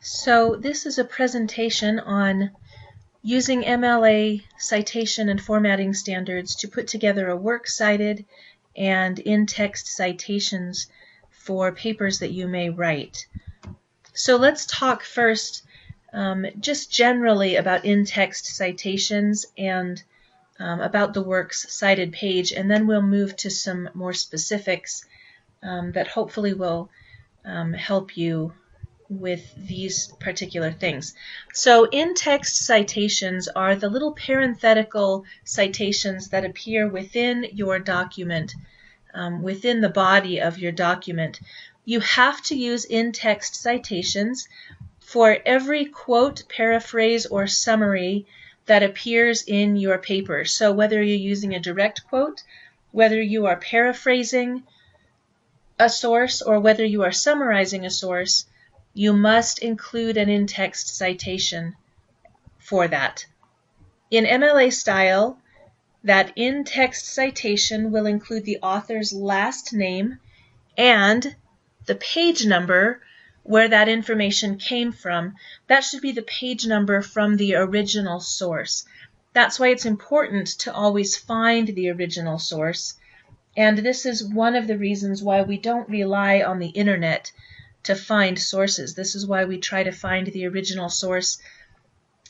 So this is a presentation on using MLA citation and formatting standards to put together a works cited and in-text citations for papers that you may write. So let's talk first just generally about in-text citations and about the works cited page, and then we'll move to some more specifics that hopefully will help you with these particular things. So in-text citations are the little parenthetical citations that appear within your document, within the body of your document. You have to use in-text citations for every quote, paraphrase, or summary that appears in your paper. So whether you're using a direct quote, whether you are paraphrasing a source, or whether you are summarizing a source, you must include an in-text citation for that. In MLA style, that in-text citation will include the author's last name and the page number where that information came from. That should be the page number from the original source. That's why it's important to always find the original source. And this is one of the reasons why we don't rely on the internet to find sources. This is why we try to find the original source,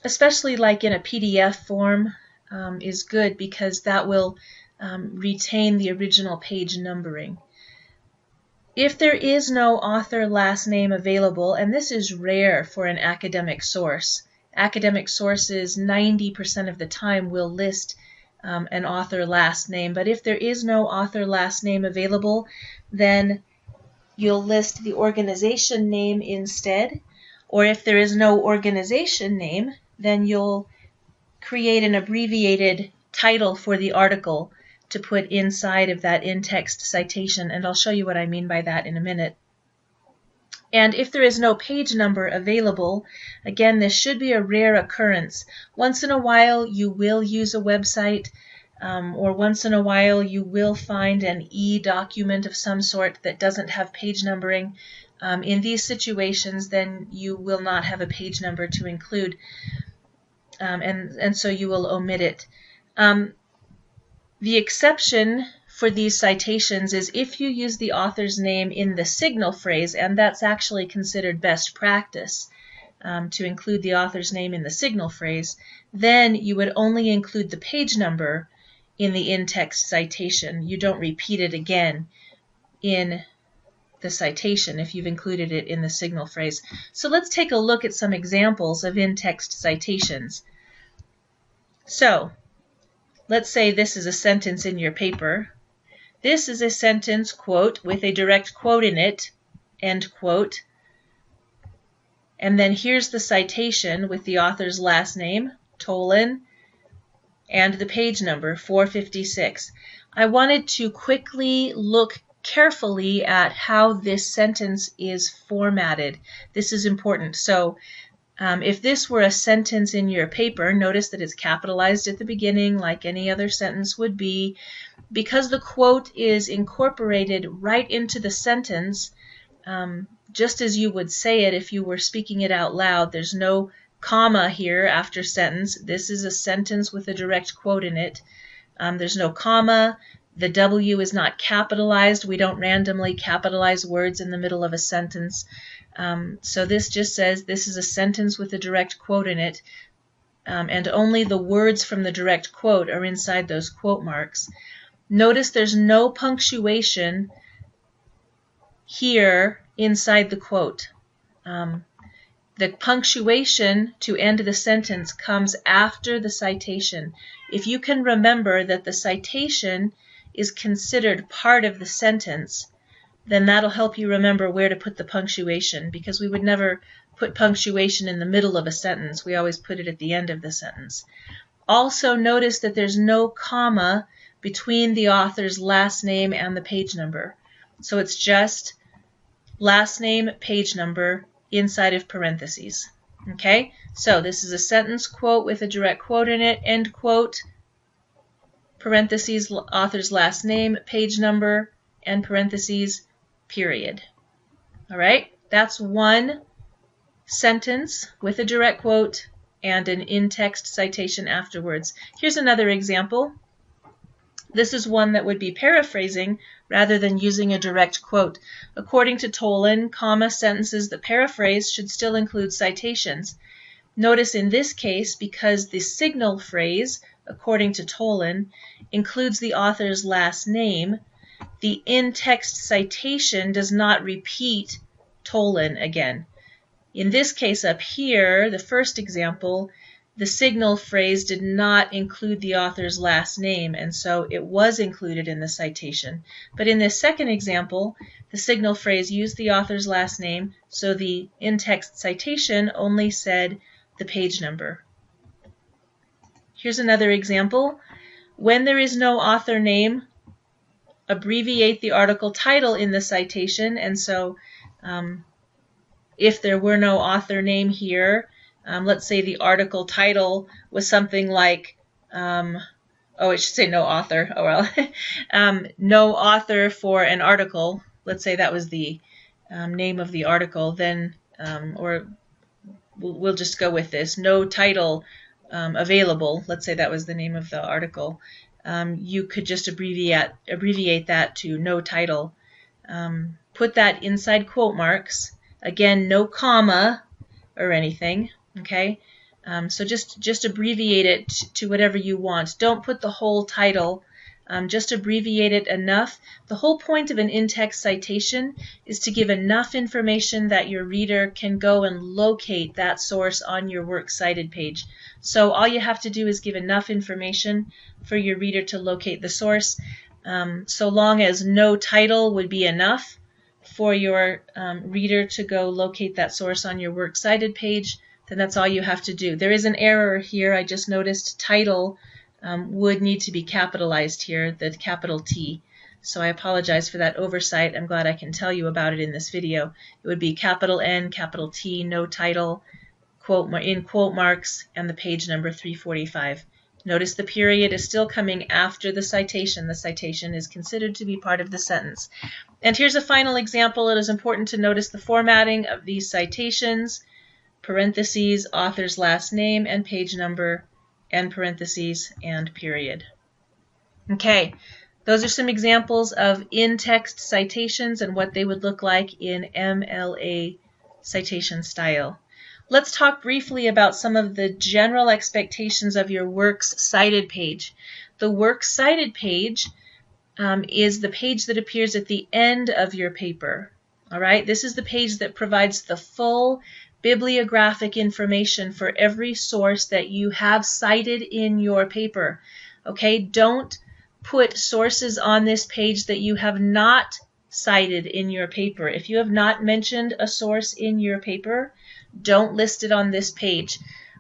especially like in a PDF form, is good because that will retain the original page numbering. If there is no author last name available, and this is rare for an academic source, academic sources 90% of the time will list an author last name, but if there is no author last name available, then you'll list the organization name instead, or if there is no organization name, then you'll create an abbreviated title for the article to put inside of that in-text citation, and I'll show you what I mean by that in a minute. And if there is no page number available, again, this should be a rare occurrence. Once in a while you will use a website, or once in a while you will find an e-document of some sort that doesn't have page numbering. In these situations, then you will not have a page number to include, and so you will omit it. The exception for these citations is if you use the author's name in the signal phrase, and that's actually considered best practice to include the author's name in the signal phrase, then you would only include the page number in the in-text citation. You don't repeat it again in the citation if you've included it in the signal phrase. So let's take a look at some examples of in-text citations. So let's say this is a sentence in your paper. This is a sentence, quote, with a direct quote in it, end quote. And then here's the citation with the author's last name, Tolan, and the page number, 456. I wanted to quickly look carefully at how this sentence is formatted. This is important. So if this were a sentence in your paper, notice that it's capitalized at the beginning like any other sentence would be. Because the quote is incorporated right into the sentence, just as you would say it if you were speaking it out loud, there's no comma here after sentence. This is a sentence with a direct quote in it. There's no comma. The W is not capitalized. We don't randomly capitalize words in the middle of a sentence. So this just says this is a sentence with a direct quote in it, and only the words from the direct quote are inside those quote marks. Notice there's no punctuation here inside the quote. The punctuation to end the sentence comes after the citation. If you can remember that the citation is considered part of the sentence, then that'll help you remember where to put the punctuation, because we would never put punctuation in the middle of a sentence. We always put it at the end of the sentence. Also notice that there's no comma between the author's last name and the page number. So it's just last name, page number, inside of parentheses. Okay, so this is a sentence, quote with a direct quote in it, end quote, parentheses, author's last name, page number, and parentheses, period. All right, that's one sentence with a direct quote and an in-text citation afterwards. Here's another example. This is one that would be paraphrasing rather than using a direct quote. According to Tolan, comma, sentences that paraphrase should still include citations. Notice in this case, because the signal phrase, according to Tolan, includes the author's last name, the in-text citation does not repeat Tolan again. In this case up here, the first example, the signal phrase did not include the author's last name, and so it was included in the citation. But in this second example, the signal phrase used the author's last name, so the in-text citation only said the page number. Here's another example. When there is no author name, abbreviate the article title in the citation, and so if there were no author name here, let's say the article title was something like, it should say no author, oh well, no author for an article, let's say that was the name of the article, then, or we'll just go with this, no title available, let's say that was the name of the article, you could just abbreviate that to no title. Put that inside quote marks. Again, no comma or anything, okay? So just abbreviate it to whatever you want. Don't put the whole title. Just abbreviate it enough. The whole point of an in-text citation is to give enough information that your reader can go and locate that source on your works cited page. So all you have to do is give enough information for your reader to locate the source. So long as no title would be enough for your reader to go locate that source on your works cited page, then that's all you have to do. There is an error here. I just noticed title would need to be capitalized here, the capital T. So I apologize for that oversight. I'm glad I can tell you about it in this video. It would be capital N, capital T, no title, in quote marks, and the page number 345. Notice the period is still coming after the citation. The citation is considered to be part of the sentence. And here's a final example. It is important to notice the formatting of these citations, parentheses, author's last name and page number, and parentheses, and period. Okay, those are some examples of in-text citations and what they would look like in MLA citation style. Let's talk briefly about some of the general expectations of your works cited page. The works cited page is the page that appears at the end of your paper. All right, this is the page that provides the full bibliographic information for every source that you have cited in your paper. Okay, don't put sources on this page that you have not cited in your paper. If you have not mentioned a source in your paper, don't list it on this page.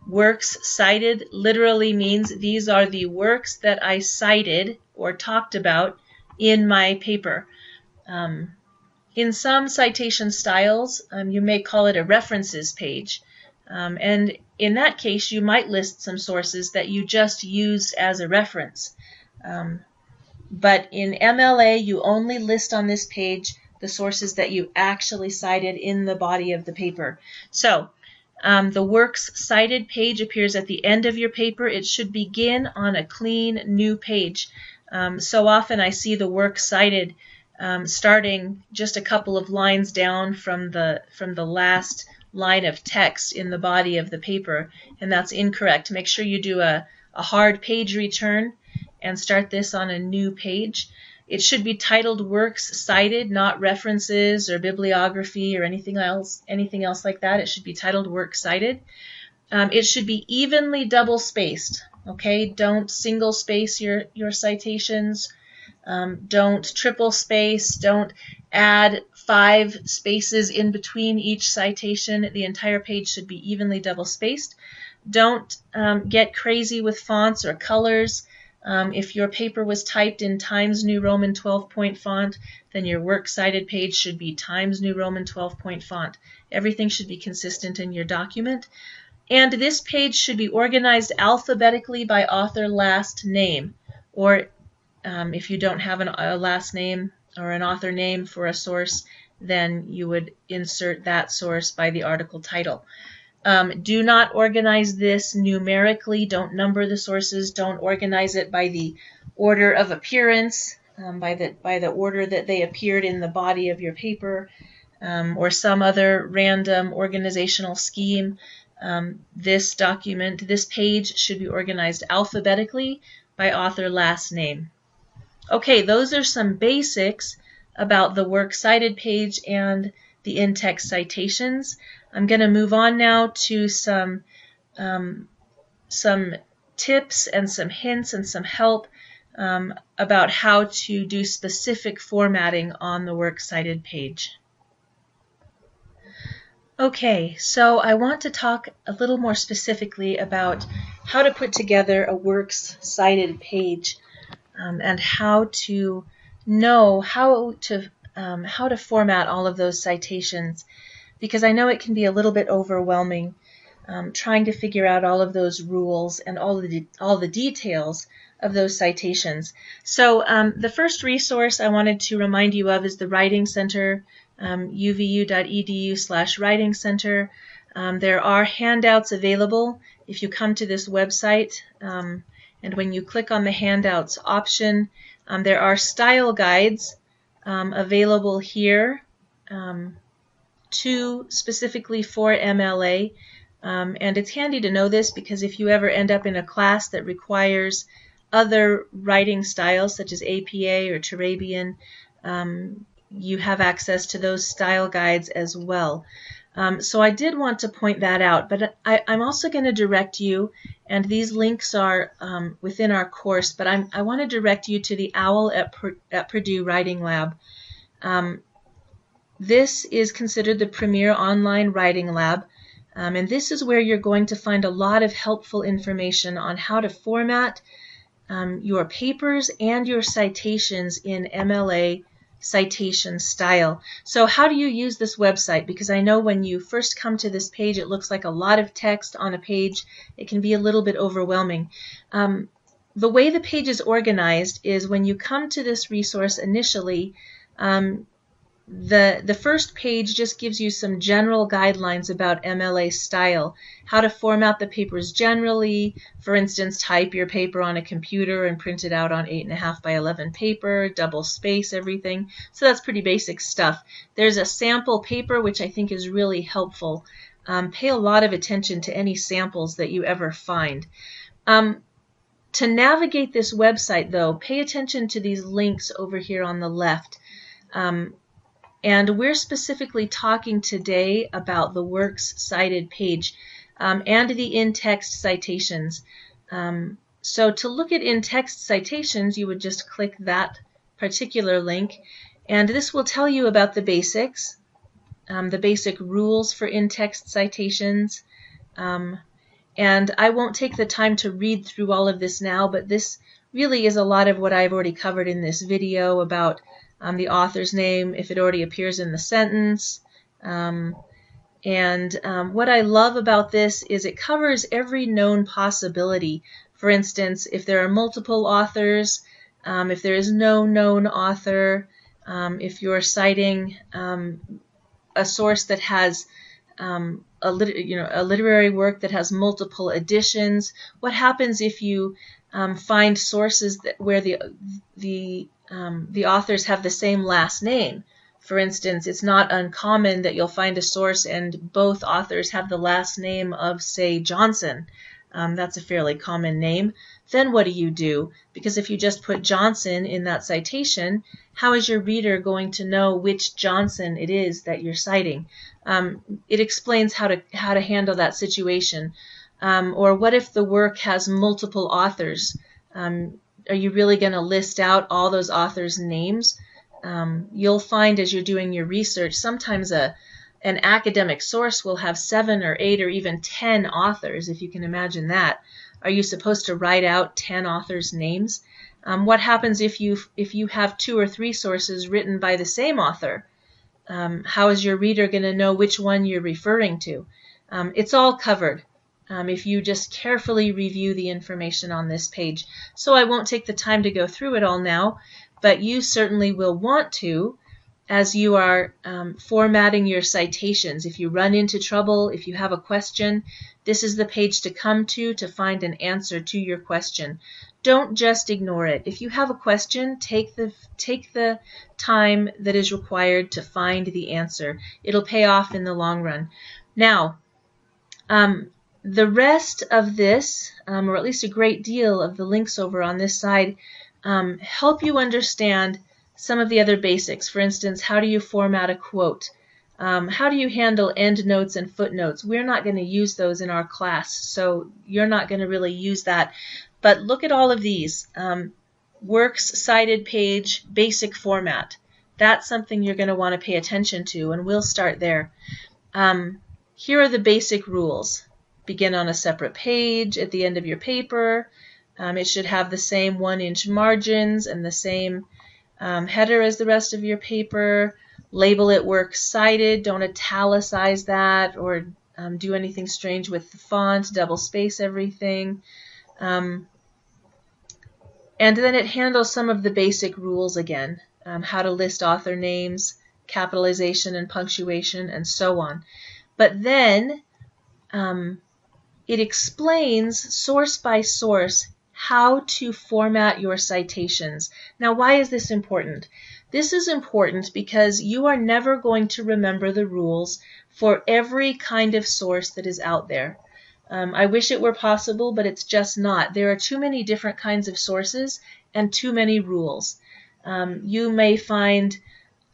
Works cited literally means these are the works that I cited or talked about in my paper. In some citation styles, you may call it a references page. And in that case, you might list some sources that you just used as a reference. But in MLA, you only list on this page the sources that you actually cited in the body of the paper. So the works cited page appears at the end of your paper. It should begin on a clean new page. So often I see the works cited starting just a couple of lines down from the last line of text in the body of the paper, and that's incorrect. Make sure you do a hard page return and start this on a new page. It should be titled Works Cited, not References or Bibliography or anything else like that. It should be titled Works Cited. It should be evenly double spaced. Okay, don't single space your citations. Don't triple space. Don't add 5 spaces in between each citation. The entire page should be evenly double spaced. Don't get crazy with fonts or colors. If your paper was typed in Times New Roman 12-point font, then your works cited page should be Times New Roman 12-point font. Everything should be consistent in your document. And this page should be organized alphabetically by author last name, or if you don't have a last name or an author name for a source, then you would insert that source by the article title. Do not organize this numerically. Don't number the sources. Don't organize it by the order of appearance, by the order that they appeared in the body of your paper, or some other random organizational scheme. This document, this page, should be organized alphabetically by author last name. Okay, those are some basics about the works cited page and the in-text citations. I'm going to move on now to some tips and some hints and some help about how to do specific formatting on the works cited page. Okay, so I want to talk a little more specifically about how to put together a works cited page and how to know how to format all of those citations, because I know it can be a little bit overwhelming trying to figure out all of those rules and all the details of those citations. So the first resource I wanted to remind you of is the Writing Center, uvu.edu/Writing Center. There are handouts available if you come to this website, and when you click on the handouts option, there are style guides available here, specifically for MLA. And it's handy to know this because if you ever end up in a class that requires other writing styles such as APA or Turabian, you have access to those style guides as well. So I did want to point that out, but I'm also going to direct you, and these links are within our course, but I want to direct you to the OWL at Purdue Writing Lab. This is considered the premier online writing lab, and this is where you're going to find a lot of helpful information on how to format your papers and your citations in MLA citation style. So how do you use this website? Because I know when you first come to this page, it looks like a lot of text on a page. It can be a little bit overwhelming. The way the page is organized is when you come to this resource initially, the first page just gives you some general guidelines about MLA style, how to format the papers generally. For instance, type your paper on a computer and print it out on 8.5 by 11 paper, double space everything. So that's pretty basic stuff. There's a sample paper which I think is really helpful. Pay a lot of attention to any samples that you ever find. To navigate this website though, pay attention to these links over here on the left. And we're specifically talking today about the works cited page and the in-text citations. So to look at in-text citations, you would just click that particular link, and this will tell you about the basics, the basic rules for in-text citations. And I won't take the time to read through all of this now, but this really is a lot of what I've already covered in this video about the author's name, if it already appears in the sentence. What I love about this is it covers every known possibility. For instance, if there are multiple authors, if there is no known author, if you're citing a source that has a literary work that has multiple editions, what happens if you find sources where the authors have the same last name? For instance, it's not uncommon that you'll find a source and both authors have the last name of, say, Johnson. That's a fairly common name. Then what do? Because if you just put Johnson in that citation, how is your reader going to know which Johnson it is that you're citing? It explains how to handle that situation. Or what if the work has multiple authors? Are you really going to list out all those authors' names? You'll find as you're doing your research, sometimes an academic source will have 7 or 8 or even 10 authors, if you can imagine that. Are you supposed to write out 10 authors' names? What happens if you have 2 or 3 sources written by the same author? How is your reader going to know which one you're referring to? It's all covered if you just carefully review the information on this page. So I won't take the time to go through it all now, but you certainly will want to as you are formatting your citations. If you run into trouble, if you have a question, this is the page to come to find an answer to your question. Don't just ignore it. If you have a question, take the time that is required to find the answer. It'll pay off in the long run. Now, the rest of this, or at least a great deal of the links over on this side, help you understand some of the other basics. For instance, how do you format a quote? How do you handle endnotes and footnotes? We're not going to use those in our class, so you're not going to really use that. But look at all of these. Works cited page, basic format. That's something you're going to want to pay attention to, and we'll start there. Here are the basic rules. Begin on a separate page at the end of your paper. It should have the same 1-inch margins and the same header as the rest of your paper. Label it works cited. Don't italicize that or do anything strange with the font. Double space everything. And then it handles some of the basic rules again. How to list author names, capitalization and punctuation, and so on. But then it explains source by source how to format your citations. Now, why is this important? This is important because you are never going to remember the rules for every kind of source that is out there. I wish it were possible, but it's just not. There are too many different kinds of sources and too many rules. You may find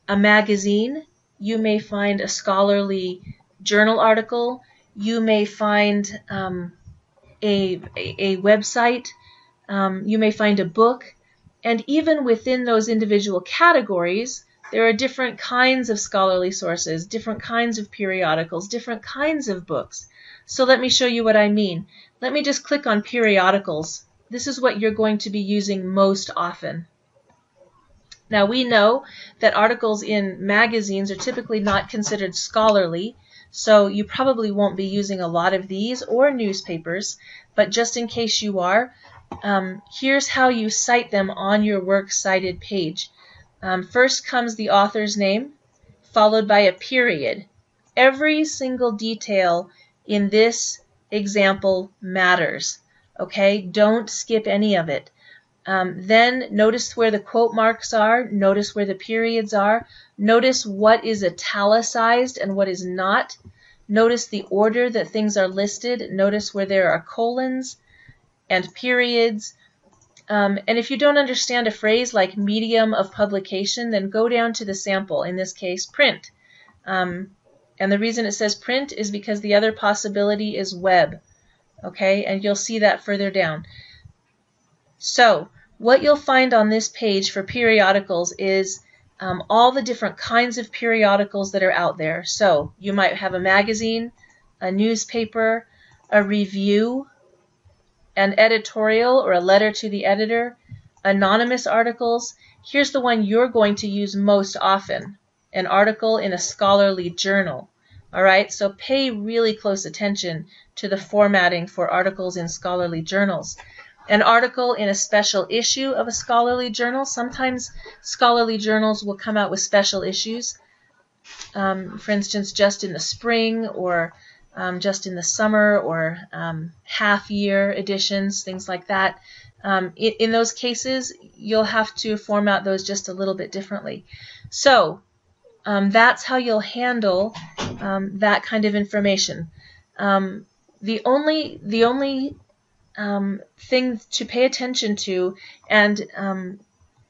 a magazine, you may find a scholarly journal article, you may find a website, you may find a book, and even within those individual categories, there are different kinds of scholarly sources, different kinds of periodicals, different kinds of books. So let me show you what I mean. Let me just click on periodicals. This is what you're going to be using most often. Now, we know that articles in magazines are typically not considered scholarly, so you probably won't be using a lot of these or newspapers, but just in case you are, here's how you cite them on your works cited page. First comes the author's name, followed by a period. Every single detail in this example matters. Okay, don't skip any of it. Then notice where the quote marks are, notice where the periods are, notice what is italicized and what is not, notice the order that things are listed, notice where there are colons and periods. And if you don't understand a phrase like medium of publication, then go down to the sample, in this case print. And the reason it says print is because the other possibility is web. Okay, and you'll see that further down. So what you'll find on this page for periodicals is all the different kinds of periodicals that are out there. So you might have a magazine, a newspaper, a review, an editorial or a letter to the editor, anonymous articles. Here's the one you're going to use most often, an article in a scholarly journal. All right, so pay really close attention to the formatting for articles in scholarly journals. An article in a special issue of a scholarly journal. Sometimes scholarly journals will come out with special issues. For instance, just in the spring or just in the summer or half-year editions, things like that. In those cases, you'll have to format those just a little bit differently. So that's how you'll handle that kind of information. The only thing to pay attention to, and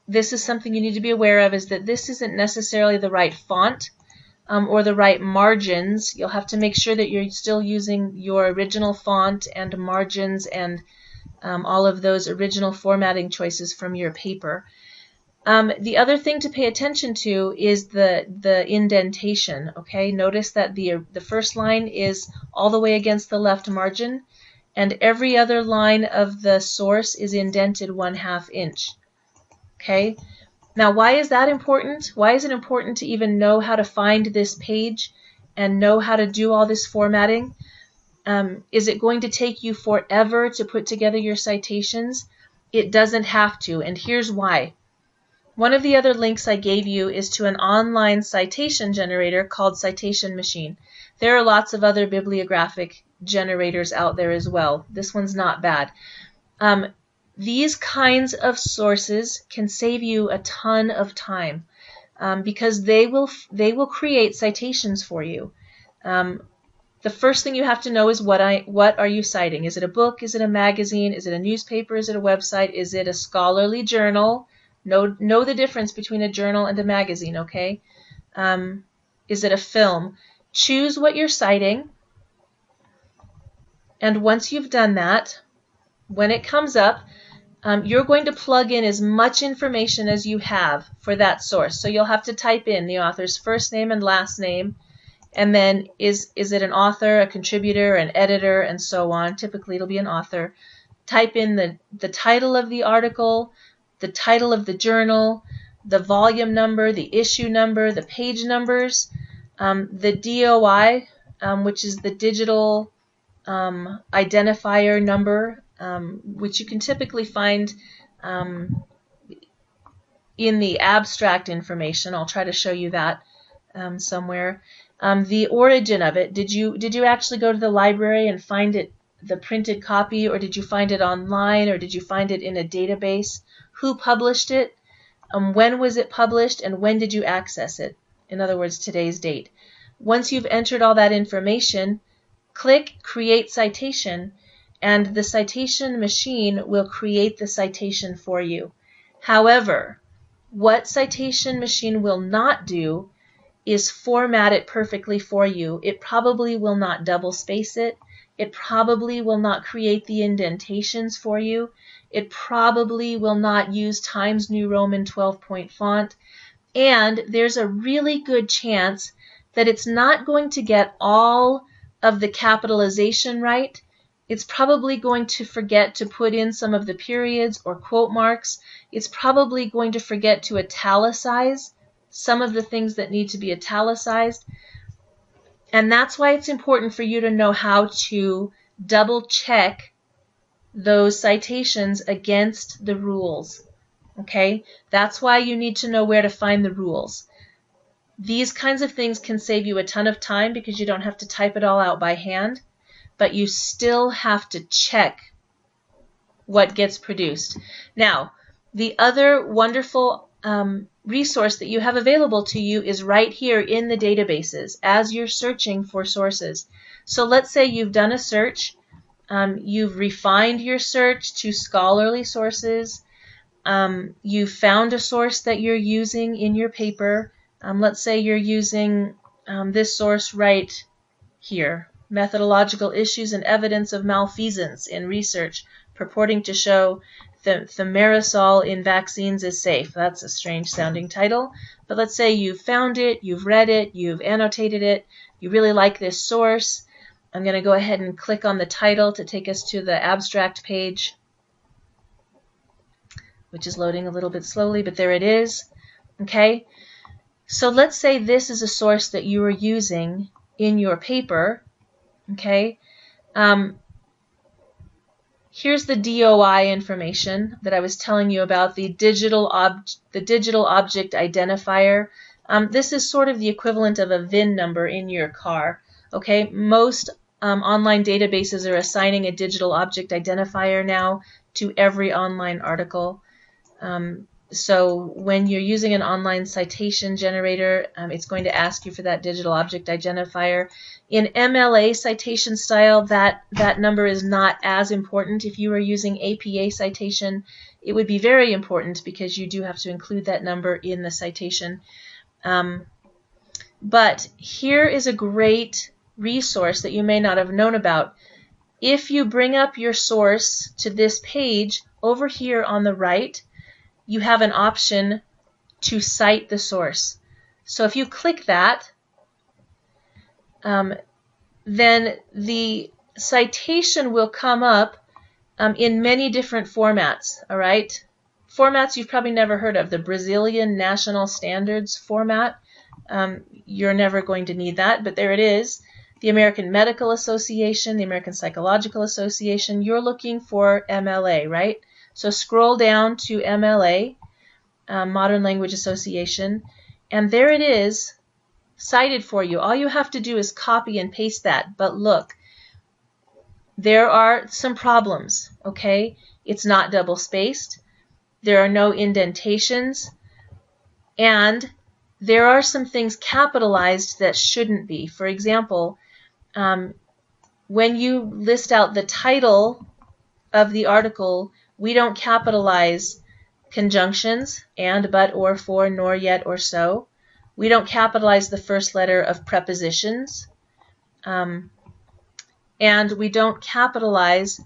this is something you need to be aware of, is that this isn't necessarily the right font or the right margins. You'll have to make sure that you're still using your original font and margins and all of those original formatting choices from your paper. The other thing to pay attention to is the indentation. Okay, notice that the first line is all the way against the left margin, and every other line of the source is indented 1/2 inch. Okay, now why is that important? Why is it important to even know how to find this page and know how to do all this formatting? Is it going to take you forever to put together your citations? It doesn't have to, and here's why. One of the other links I gave you is to an online citation generator called Citation Machine. There are lots of other bibliographic generators out there as well. This one's not bad. These kinds of sources can save you a ton of time because they will create citations for you. The first thing you have to know is what are you citing? Is it a book? Is it a magazine? Is it a newspaper? Is it a website? Is it a scholarly journal? Know the difference between a journal and a magazine, okay? Is it a film? Choose what you're citing, and once you've done that, when it comes up, you're going to plug in as much information as you have for that source. So you'll have to type in the author's first name and last name, and then is it an author, a contributor, an editor, and so on. Typically it'll be an author. Type in the title of the article, the title of the journal, the volume number, the issue number, the page numbers, the DOI, which is the digital identifier number, which you can typically find in the abstract information. I'll try to show you that somewhere. The origin of it. Did you actually go to the library and find it, the printed copy, or did you find it online, or did you find it in a database? Who published it? When was it published, and when did you access it? In other words, today's date. Once you've entered all that information, click Create Citation, and the citation machine will create the citation for you. However, what citation machine will not do is format it perfectly for you. It probably will not double space it. It probably will not create the indentations for you. It probably will not use Times New Roman 12-point font. And there's a really good chance that it's not going to get all of the capitalization right. It's probably going to forget to put in some of the periods or quote marks. It's probably going to forget to italicize some of the things that need to be italicized. And that's why it's important for you to know how to double check those citations against the rules. Okay? That's why you need to know where to find the rules. These kinds of things can save you a ton of time because you don't have to type it all out by hand, but you still have to check what gets produced. Now, the other wonderful resource that you have available to you is right here in the databases as you're searching for sources. So let's say you've done a search, you've refined your search to scholarly sources, you found a source that you're using in your paper. Let's say you're using this source right here, Methodological Issues and Evidence of Malfeasance in Research Purporting to Show Thimerosal in Vaccines is Safe. That's a strange sounding title, but let's say you've found it, you've read it, you've annotated it, you really like this source. I'm going to go ahead and click on the title to take us to the abstract page, which is loading a little bit slowly, but there it is. Okay, so let's say this is a source that you are using in your paper. Okay, here's the DOI information that I was telling you about, the digital object identifier. This is sort of the equivalent of a VIN number in your car. Okay, most online databases are assigning a digital object identifier now to every online article. So when you're using an online citation generator, it's going to ask you for that digital object identifier. In MLA citation style, that number is not as important. If you are using APA citation, it would be very important because you do have to include that number in the citation. But here is a great resource that you may not have known about. If you bring up your source to this page, over here on the right, you have an option to cite the source. So if you click that, then the citation will come up in many different formats. All right, formats you've probably never heard of. The Brazilian National Standards format. You're never going to need that, but there it is. The American Medical Association, the American Psychological Association. You're looking for MLA, right? So scroll down to MLA. Modern Language Association, and there it is, cited for you. All you have to do is copy and paste that. But look, there are some problems, okay? It's not double-spaced. There are no indentations. And there are some things capitalized that shouldn't be. For example, when you list out the title of the article, we don't capitalize conjunctions, and, but, or, for, nor, yet, or so. We don't capitalize the first letter of prepositions. And we don't capitalize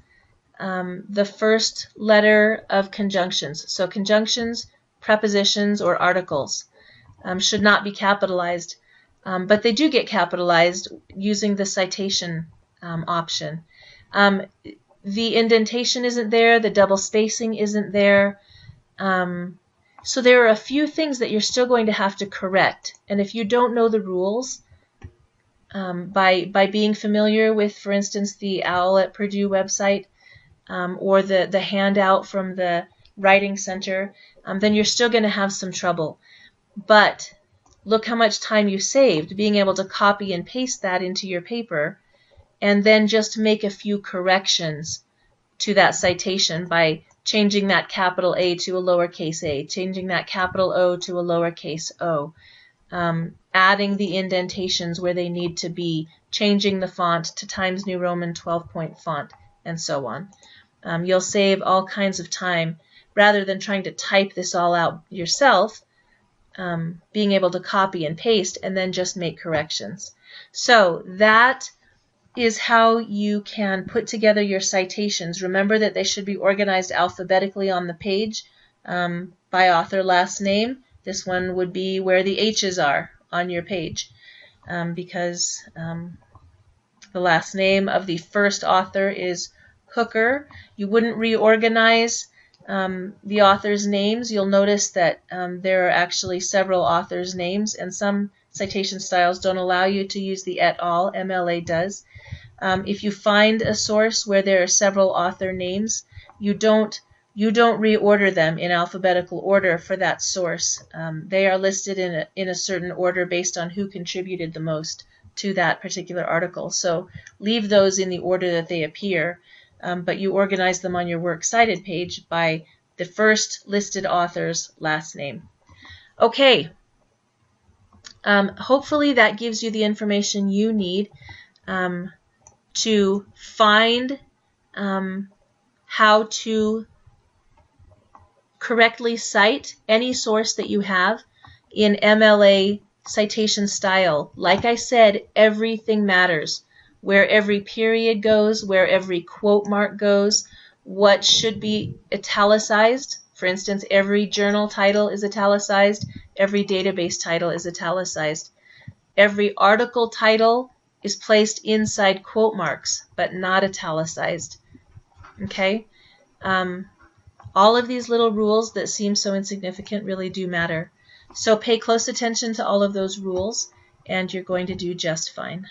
the first letter of conjunctions. So conjunctions, prepositions, or articles should not be capitalized, but they do get capitalized using the citation option. The indentation isn't there, the double spacing isn't there, so there are a few things that you're still going to have to correct. And if you don't know the rules, by being familiar with, for instance, the OWL at Purdue website, or the handout from the Writing Center, then you're still going to have some trouble. But look how much time you saved being able to copy and paste that into your paper, and then just make a few corrections to that citation by changing that capital A to a lowercase a, changing that capital O to a lowercase o, adding the indentations where they need to be, changing the font to Times New Roman 12-point font, and so on. You'll save all kinds of time rather than trying to type this all out yourself, being able to copy and paste and then just make corrections. So that is how you can put together your citations. Remember that they should be organized alphabetically on the page by author last name. This one would be where the H's are on your page, because the last name of the first author is Hooker. You wouldn't reorganize the author's names. You'll notice that there are actually several authors' names, and some citation styles don't allow you to use the et al. MLA does. If you find a source where there are several author names, you don't reorder them in alphabetical order for that source. They are listed in a certain order based on who contributed the most to that particular article. So leave those in the order that they appear, but you organize them on your Works Cited page by the first listed author's last name. Okay. Hopefully that gives you the information you need to find how to correctly cite any source that you have in MLA citation style. Like I said, everything matters. Where every period goes, where every quote mark goes, what should be italicized. For instance, every journal title is italicized, every database title is italicized. Every article title is placed inside quote marks, but not italicized. Okay? All of these little rules that seem so insignificant really do matter. So pay close attention to all of those rules, and you're going to do just fine.